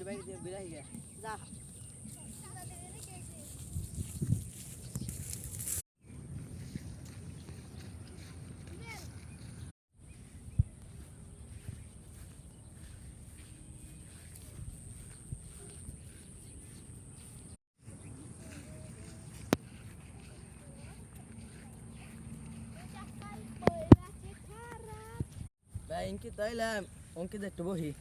বাইরে দিয়ে বেরাই গে যা ভাই ইনকি তাইলাম অঙ্কিত একটু বহি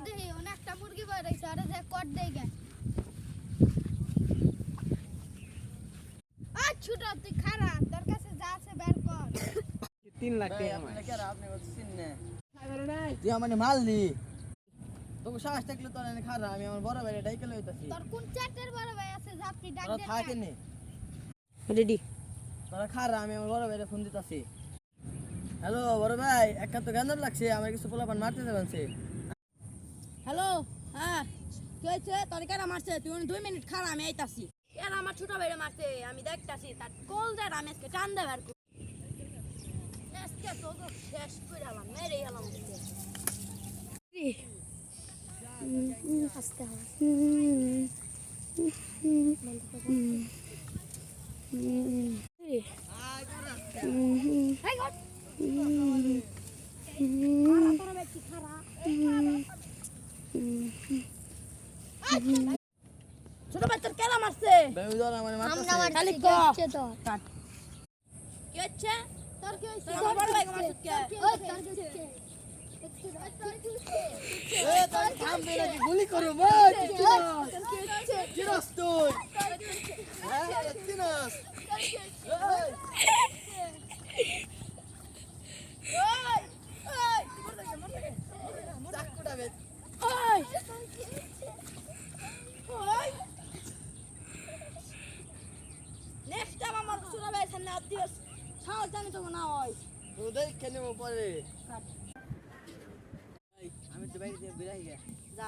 দেহে অনেকটা মুরগি বেড়াইছে আরে যে কট দেই গে আ ছোট তুই খারা তোর কাছে যা আছে বের কর 3 লাখ টাকা আপনি কি আর আপনি বলছেন না আমার নাই তুই আমারে মারলি তোকে সাহস থাকলে তোর এনে খারা আমি আমার বড় ভাইরে ডাইকে লইতাছি তোর কোন চাটের বড় ভাই আছে যাত্রী ডাক তোরা দে থাকে নে রেডি তোরা খারা আমি আমার বড় ভাইরে ফোন দিতাছি হ্যালো বড় ভাই একটা তো গান্দার লাগছে আমার কিছু পোলাপান মারতে যাবেনছে হ্যালো হ্যাঁ কি হয়েছে তোর কেরা মারছে তুই 2 মিনিট খাড়া আমি আইতাছি এরা আমার ছোট ভাইরে মারছে আমি দেখতাছি তার কল দে আমি আজকে টান দে বের কর আজকে তো শেষ করে আলাম মেরে আলাম আস্তে হবে এই গট খারা তোর ব্যক্তি খারা ছোট ভাই তোর কেরা মারছে ভাই ওই ধর আমারে মারতাছে খালি ক তো কি হচ্ছে তোর কি হইছে তোর বড় ভাই মারছে কে ওই তোর কি হইছে এ তোর থামবে নাকি গুলি করব ভাই কি রাস তুই হ্যাঁ তিনস চাকুটা বে নেক্সট টাইম আমার ছোট ভাই সামনে আপ দিস সাহস জানি তো না হয় তো দেখে নেব পরে আমি তো বাইরে দিয়ে বেরাই গে যা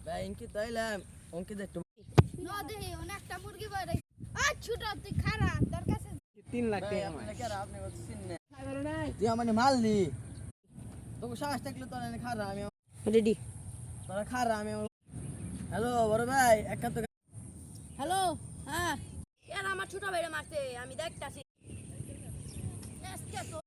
ভাই ইনকি তাইলাম অঙ্কিত একটু দেহে অনেকটা মুরগি বেড়াইছে আ ছোট তুই খারা তোর কাছে 3 লাখ ভাই টাকা আপনি কি আর আপনি বলছেন না আমার নাই তুই আমারে মারলি তোকে সাহস থাকলে তোর এনে খারা আমি রেডি তোরা খারা আমি হ্যালো বড় ভাই একটা তো হ্যালো হ্যাঁ এরা আমার ছোট ভাইরে মারছে আমি দেখতাছি আজকে তো